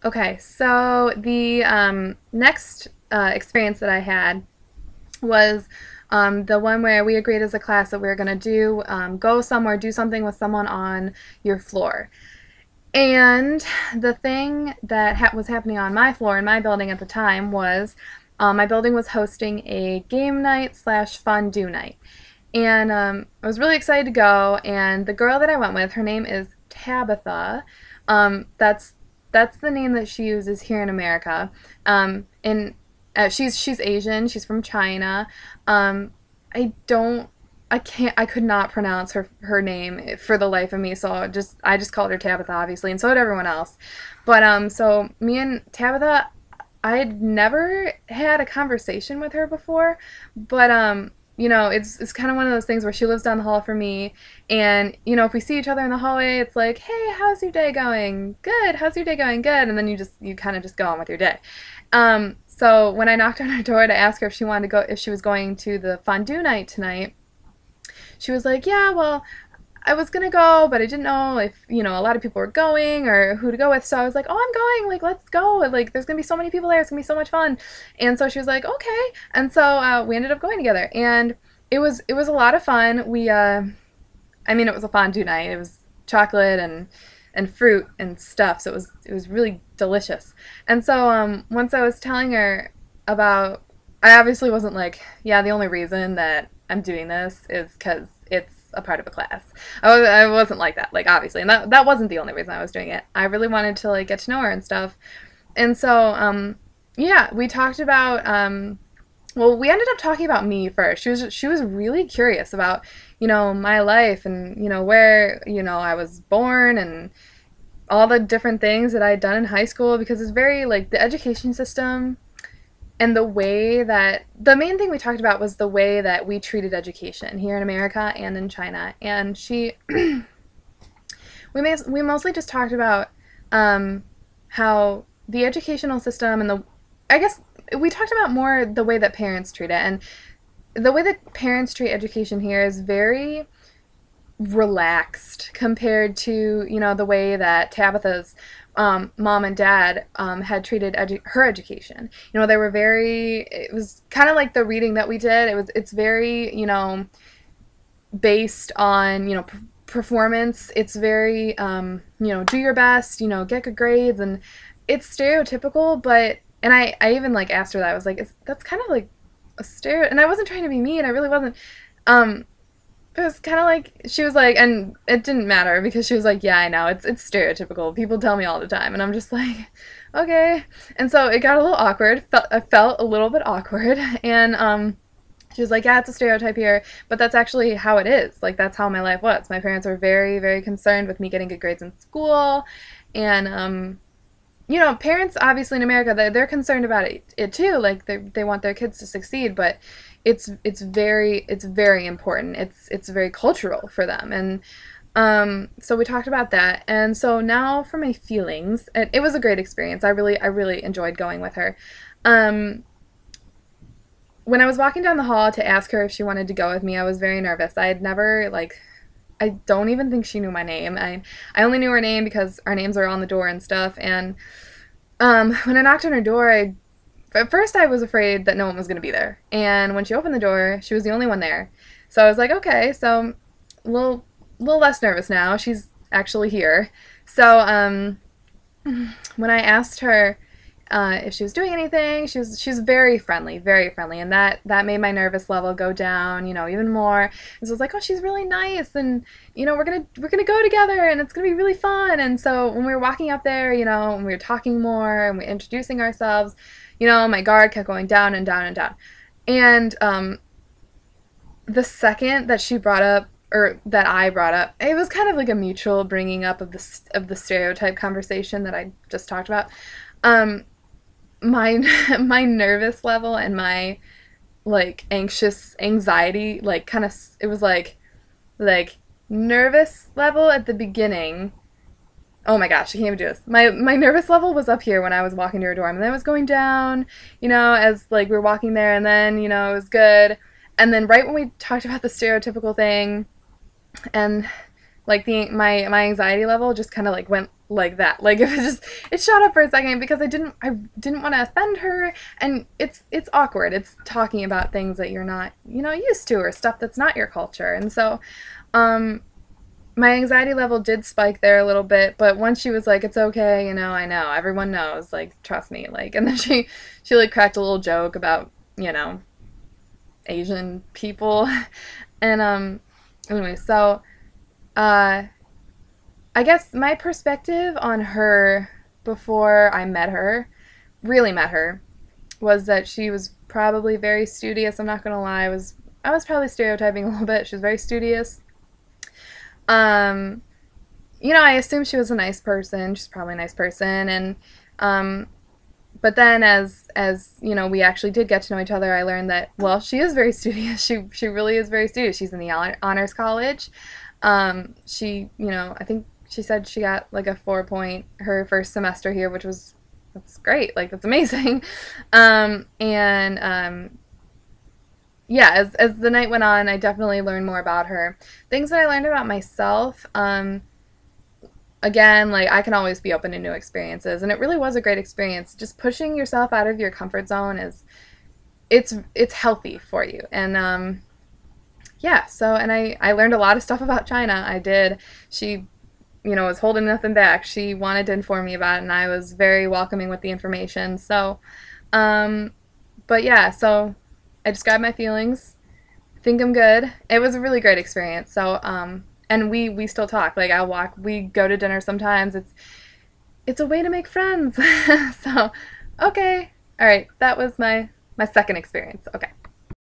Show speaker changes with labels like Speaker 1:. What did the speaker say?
Speaker 1: Okay, so the next experience that I had was the one where we agreed as a class that we were going to go somewhere, do something with someone on your floor. And the thing that was happening on my floor in my building at the time was my building was hosting a game night slash fondue night. And I was really excited to go. And the girl that I went with, her name is Tabitha. That's the name that she uses here in America. And she's Asian. She's from China. I don't I could not pronounce her name for the life of me, so I just called her Tabitha, obviously, and so did everyone else. But so me and Tabitha, I had never had a conversation with her before, but it's kind of one of those things where she lives down the hall from me, and if we see each other in the hallway, it's like, hey, how's your day going? Good. How's your day going? Good. And then you kind of just go on with your day. So when I knocked on her door to ask her if she was going to the fondue night tonight, she was like, yeah, well, I was gonna go, but I didn't know if, a lot of people were going or who to go with. So I was like, oh, I'm going, like, let's go. Like, there's gonna be so many people there. It's gonna be so much fun. And so she was like, okay. And so we ended up going together. And it was a lot of fun. It was a fondue night. It was chocolate and fruit and stuff. So it was really delicious. And so once I was telling her about, I obviously wasn't like, yeah, the only reason that I'm doing this is because it's a part of a class. I wasn't like that, like, obviously, and that wasn't the only reason I was doing it. I really wanted to, like, get to know her and stuff. And so yeah, we talked about well, we ended up talking about me first. She was really curious about my life and where I was born and all the different things that I had done in high school, because it's very, like, the education system and the way that the main thing we talked about was the way that we treated education here in America and in China. And we mostly just talked about how the educational system and I guess we talked about more the way that parents treat it. And the way that parents treat education here is very relaxed compared to the way that Tabitha's mom and dad had treated her education. They were it was kind of like the reading that we did. It's very based on performance. It's very do your best, get good grades, and it's stereotypical. But I even, like, asked her that. I was like, that's kind of like a stereo, and I wasn't trying to be mean. I really wasn't. It was kind of like, she was like, and it didn't matter because she was like, yeah, I know, it's stereotypical. People tell me all the time. And I'm just like, okay. And so it got a little awkward. I felt a little bit awkward. And she was like, yeah, it's a stereotype here, but that's actually how it is. Like, that's how my life was. My parents were very, very concerned with me getting good grades in school. And, parents, obviously, in America, they're concerned about it too. Like, they want their kids to succeed, but it's very important. It's very cultural for them. And so we talked about that. And so now for my feelings, it was a great experience. I really enjoyed going with her. When I was walking down the hall to ask her if she wanted to go with me, I was very nervous. I had never, like, I don't even think she knew my name. I only knew her name because our names are on the door and stuff. And when I knocked on her door, at first I was afraid that no one was going to be there. And when she opened the door, she was the only one there. So I was like, okay, so a little less nervous now. She's actually here. So when I asked her if she was doing anything, she was very friendly, and that made my nervous level go down, even more. And so I was like, oh, she's really nice, and we're gonna go together, and it's gonna be really fun. And so when we were walking up there, and we were talking more and we were introducing ourselves, my guard kept going down and down and down. And the second that she brought up, or that I brought up, it was kind of like a mutual bringing up of the stereotype conversation that I just talked about. My my nervous level and my, like, anxiety, like, kind of, it was like nervous level at the beginning. Oh my gosh, I can't even do this. My nervous level was up here when I was walking to her dorm, and then it was going down, as, like, we were walking there, and then, it was good. And then right when we talked about the stereotypical thing, and like my anxiety level just kind of like went like that. Like it was just it shot up for a second because I didn't want to offend her, and it's awkward. It's talking about things that you're not, used to, or stuff that's not your culture. And so um my anxiety level did spike there a little bit, but once she was like, "It's okay, I know, everyone knows, like, trust me," like, and then she like cracked a little joke about, Asian people, and anyway, so uh, I guess my perspective on her before I met her, really met her, was that she was probably very studious. I'm not gonna lie, I was probably stereotyping a little bit. She was very studious. Um, I assumed she was a nice person. She's probably a nice person, and um, but then as we actually did get to know each other, I learned that, well, she is very studious. She really is very studious. She's in the honors college. She, I think she said she got like a 4 point her first semester here, which was that's great. Like that's amazing. And yeah, as the night went on, I definitely learned more about her. Things that I learned about myself. Again, like I can always be open to new experiences, and it really was a great experience. Just pushing yourself out of your comfort zone it's healthy for you. And yeah, so and I learned a lot of stuff about China. I did. She was holding nothing back. She wanted to inform me about it, and I was very welcoming with the information. So um but yeah, so I described my feelings. I think I'm good. It was a really great experience. So and we still talk. Like we go to dinner sometimes. It's a way to make friends. So, okay. All right. That was my second experience. Okay.